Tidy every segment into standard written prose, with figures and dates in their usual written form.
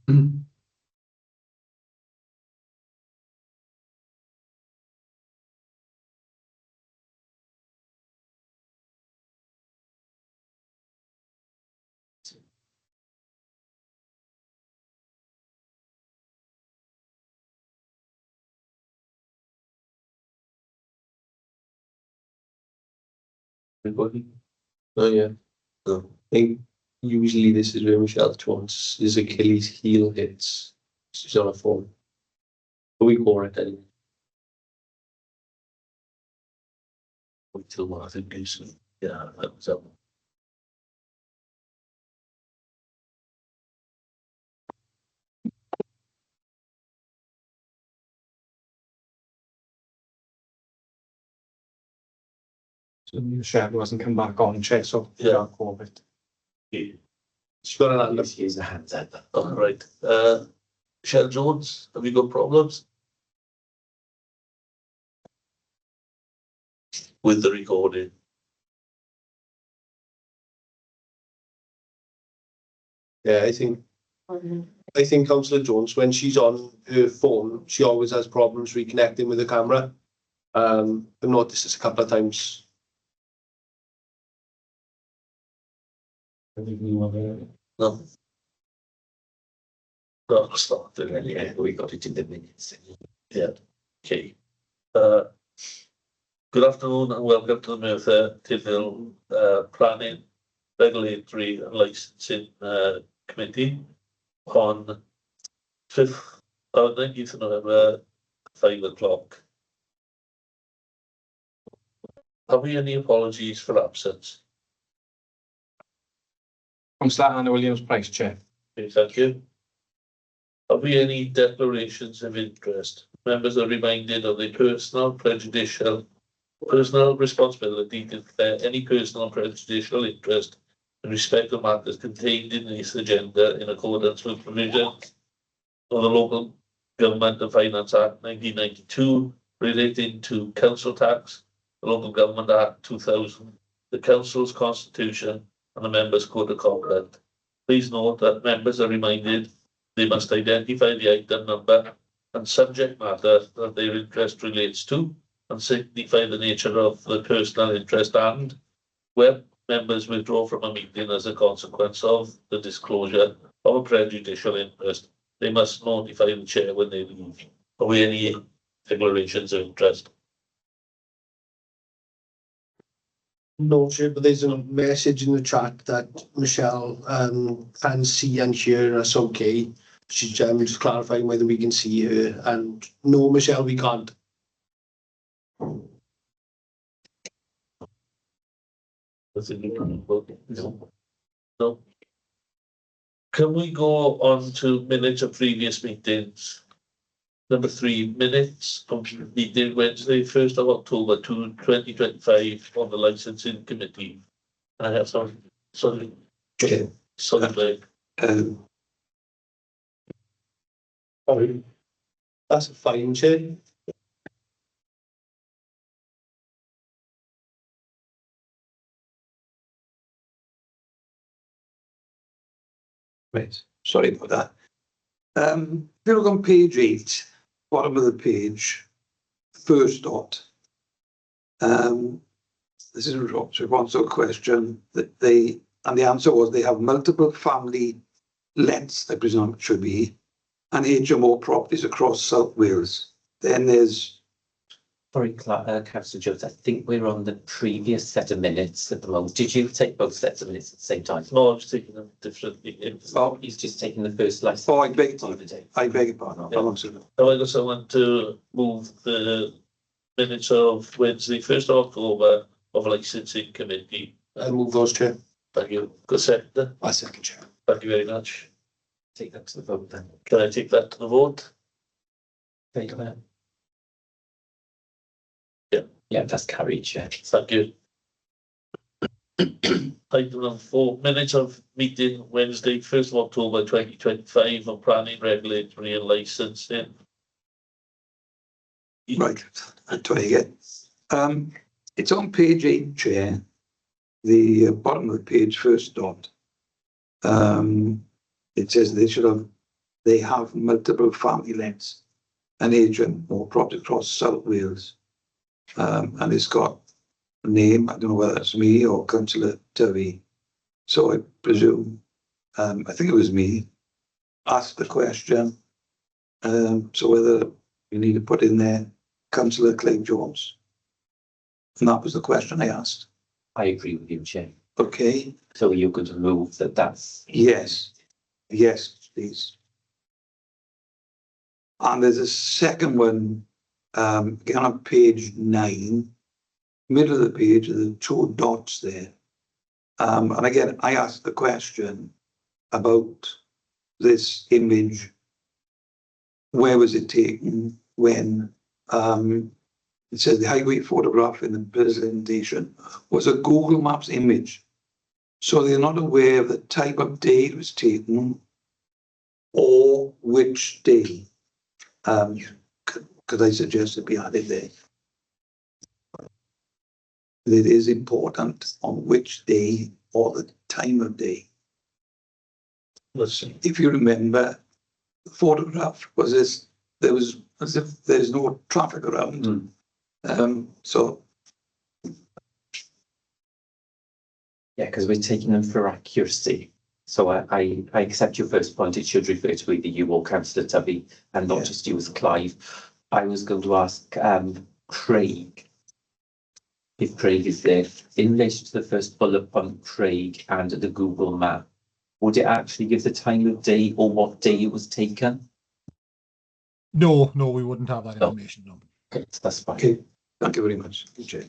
Everybody? Oh yeah. No. I think usually this is where Michelle Jones his Achilles heel hits. She's on a phone. But we call it anyway. Until Martin goes. Yeah, that was up. So Michelle wasn't come back on, Chair, so Yeah. can't call it. Yeah. She's got an hand up. Here's a hand out. All right. Michelle Jones, have you got problems with the recording? Yeah, I think Councillor Jones, when she's on her phone, she always has problems reconnecting with the camera. I've noticed this a couple of times. No. No, it's not doing it. Yeah, we got it in the minutes. Yeah. Okay. Good afternoon and welcome to the Merthyr Tydfil Planning, Regulatory and Licensing Committee on 19th of November, 5 o'clock. Have we any apologies for absence? Councillor Anna Williams-Price, Chair. Okay, thank you. Have we any declarations of interest? Members are reminded of the personal responsibility to declare any personal prejudicial interest in respect of matters contained in this agenda in accordance with provisions of the Local Government and Finance Act 1992 relating to council tax, the Local Government Act 2000, the Council's Constitution and the Members' Code of Conduct. Please note that members are reminded they must identify the item number and subject matter that their interest relates to and signify the nature of the personal interest, and where members withdraw from a meeting as a consequence of the disclosure of a prejudicial interest, they must notify the chair when they leave. Are we any declarations of interest? No, Chair, but there's a message in the chat that Michelle can see and hear us okay. She's just clarifying whether we can see her, and no, Michelle, we can't. No. Can we go on to minutes of previous meetings? Number 3, minutes from meeting Wednesday, 1st of October 2025 on the licensing committee. I have some, sorry, Chair. sorry, Sorry. That's a fine, Chair. Right, sorry about that. If you look on page 8, bottom of the page, first dot. This is a response to a question that the answer was they have multiple family lets, I presume it should be, and HMO properties across South Wales. Then there's. Sorry, Councillor Jones, I think we're on the previous set of minutes at the moment. Did you take both sets of minutes at the same time? no, I'm just taking them differently. Oh, he's just taking the first license. Oh, I beg on the day. your pardon. Yeah. Now I got someone to move the minutes of Wednesday, 1st of October of licensing committee. I'll move those, Chair. Thank you. Good second. I second, Chair. Thank you very much. Take that to the vote then. Can I take that to the vote? Take that. Yeah. Yeah, that's carried, Chair. Thank you. Item number 4, minutes of meeting Wednesday, 1st of October 2025 on planning, regulatory and licensing. Right, I'll try again. It's on page 8, Chair. The bottom of the page, first dot. It says they they have multiple family lengths and age and more property across South Wales. And it's got a name, I don't know whether it's me or Councillor Tubby. So I presume, I think it was me, asked the question. So whether you need to put in there Councillor Clay Jones. And that was the question I asked. I agree with you, Chair. Okay, So you're going to move that that's. yes, yes, please. And there's a second one, again on page 9, middle of the page, the 2 dots there. And again, I asked the question about this image. Where was it taken? When? It says the highway photograph in the presentation was a Google Maps image. So they're not aware of the type of day it was taken or which day. Could I suggest it be added there? It is important on which day or the time of day. Let's see. If you remember, the photograph was this, there was as if there's no traffic around. So Yeah, because we're taking them for accuracy. So I accept your first point. It should refer to either you or Councillor Tubby and not just you as Clive. I was going to ask Craig, if Craig is there, in relation to the first bullet point, Craig, and the Google map, would it actually give the time of day or what day it was taken? No, we wouldn't have that information. No. Okay, so that's fine. okay, thank you very much, Chair.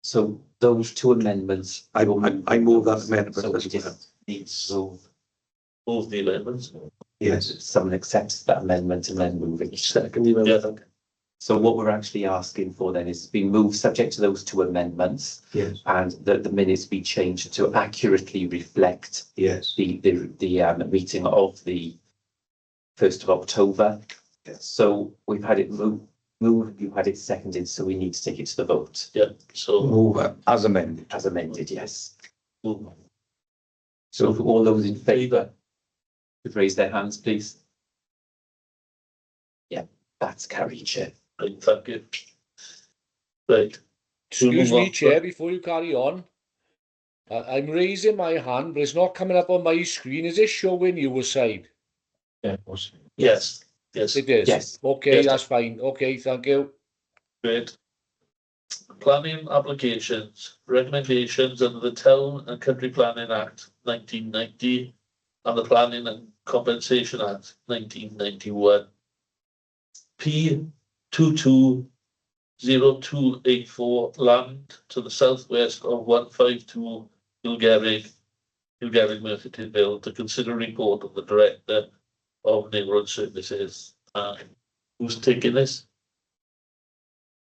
So those 2 amendments. I move that amendment So we as well. just need to Move the amendments. Yes, if someone accepts that amendment and then move it. Second amendment. So what we're actually asking for then is to be moved subject to those 2 amendments, yes, and that the minutes be changed to accurately reflect yes, the meeting of the 1st of October. Yes. So we've had it moved, you've had it seconded, so we need to take it to the vote Yeah, so move as amended. as amended, yes. move. So for all those in favour, would raise their hands, please. Yeah, that's carried, Chair. Right, thank you. Right. Excuse move me, on. Chair, before you carry on. I'm raising my hand, but it's not coming up on my screen. Is it showing you aside? Yes, yes, It is? Yes. Okay, Yes. that's fine. Okay, thank you. great. Planning applications, recommendations under the Town and Country Planning Act 1990 and the Planning and Compensation Act 1991. P 220284 land to the southwest of 152 Gilgerrig, Merthyr to consider report of the Director of Neighbourhood Services. Who's taking this?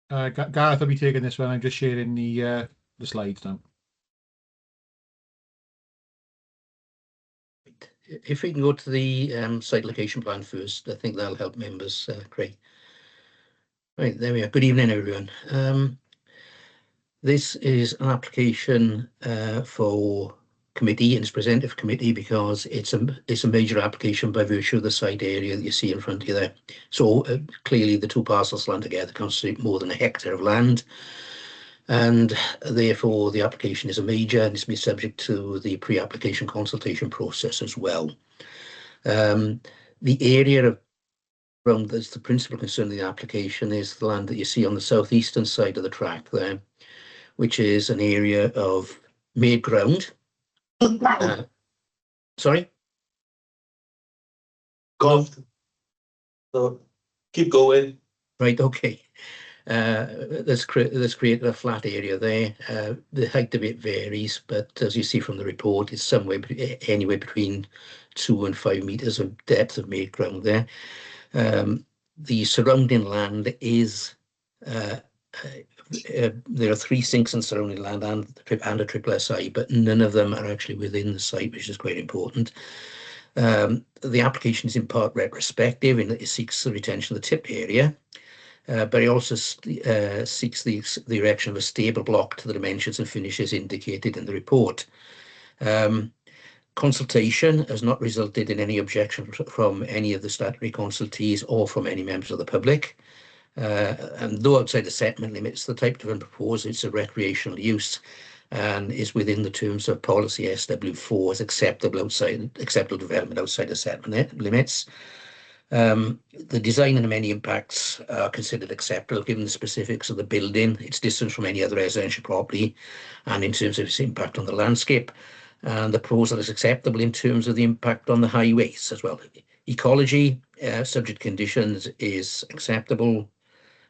Gareth will be taking this one. I'm just sharing the slides now. If we can go to the site location plan first, I think that'll help members, Craig. Right, there we are. Good evening, everyone. This is an application for committee, and it's presented for committee because it's a major application by virtue of the site area that you see in front of you there. So clearly the 2 parcels land together constitute more than a hectare of land, and therefore the application is a major and it's been subject to the pre-application consultation process as well. The area around that's the principal concern of the application is the land that you see on the southeastern side of the track there, which is an area of made ground. Sorry? Go. So keep going. Right, okay. There's created a flat area there. The height of it varies, but as you see from the report, it's somewhere anywhere between 2 and 5 meters of depth of made ground there. The surrounding land is there are 3 sinks in surrounding land and a triple SI, but none of them are actually within the site, which is quite important. The application is in part retrospective in that it seeks the retention of the tip area, but it also seeks the erection of a stable block to the dimensions and finishes indicated in the report. Consultation has not resulted in any objection from any of the statutory consultees or from any members of the public. And though outside the settlement limits, the type development proposed is a recreational use and is within the terms of policy SW4 as acceptable development outside the settlement limits. The design and many impacts are considered acceptable given the specifics of the building, its distance from any other residential property, and in terms of its impact on the landscape. And the proposal is acceptable in terms of the impact on the highways as well. Ecology, subject conditions is acceptable.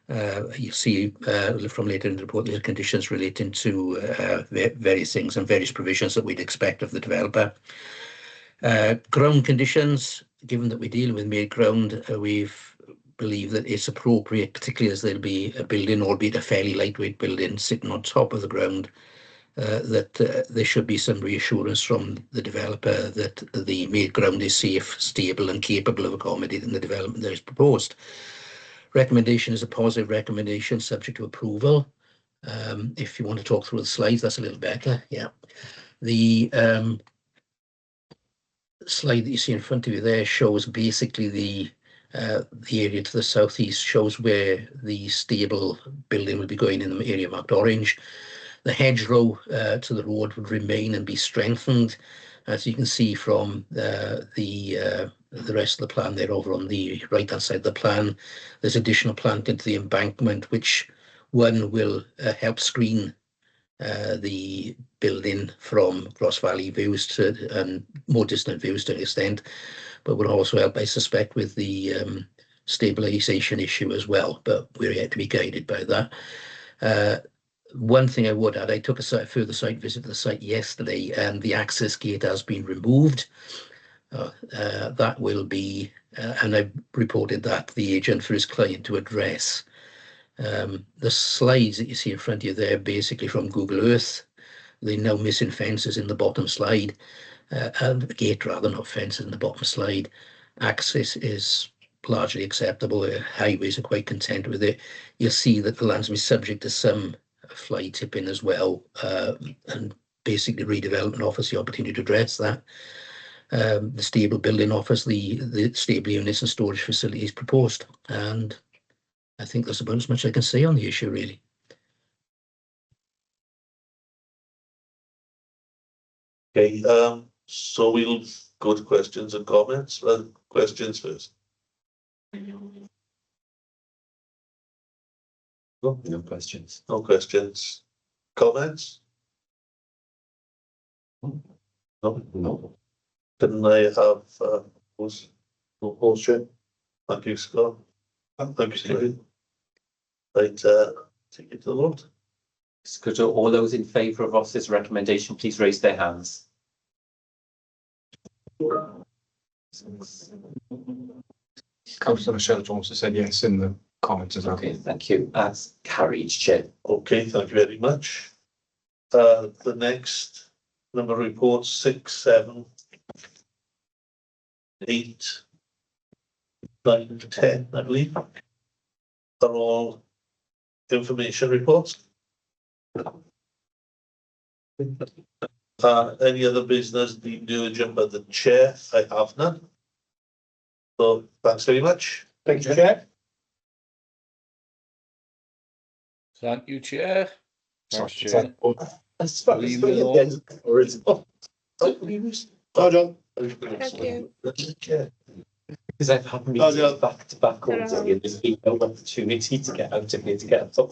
You'll see from later in the report, there are conditions relating to various things and various provisions that we'd expect of the developer. Ground conditions, given that we deal with made ground, we believe that it's appropriate, particularly as there'll be a building, albeit a fairly lightweight building, sitting on top of the ground, that there should be some reassurance from the developer that the made ground is safe, stable and capable of accommodating the development that is proposed. Recommendation is a positive recommendation subject to approval. If you want to talk through the slides, that's a little better. Yeah. The slide that you see in front of you there shows basically the area to the southeast, shows where the stable building will be going in the area marked orange. The hedgerow to the road would remain and be strengthened, as you can see from the rest of the plan there over on the right hand side of the plan. There's additional planting to the embankment, which one will help screen the building from Ross Valley views to and more distant views to an extent, but will also help, I suspect, with the stabilisation issue as well, but we're yet to be guided by that. One thing I would add, I took a further site visit to the site yesterday, and the access gate has been removed. That will be, and I reported that to the agent for his client to address. The slides that you see in front of you there, basically from Google Earth, they're now missing fences in the bottom slide, and the gate rather, not fences in the bottom slide. Access is largely acceptable. Highways are quite content with it. You'll see that the land's been subject to some fly tipping as well, and basically redevelopment offers the opportunity to address that. The stable building offers the stable units and storage facilities proposed, and I think that's about as much I can say on the issue, really. Okay, so we'll go to questions and comments. Questions first. No questions. No questions. Comments? No. Can I have motion? Thank you, Scott. Thank you, Stephen. Right, take it to the vote. Could all those in favour of Ross's recommendation please raise their hands? Councillor Michelle Jones has said yes in the comments as well. Okay, thank you. That's carried, Chair. Okay, thank you very much. The next number of reports, 6, 7, 8, 9, 10, I believe, are all information reports. Any other business deemed urgent by the chair? I have none. So thanks very much. Thank you, Chair. Thank you, Chair. Thanks, Sorry, Chair. Leave me alone. Oh, John. Thank you. Because I've had meetings back to back all day and there's been no opportunity to get out of here to get up.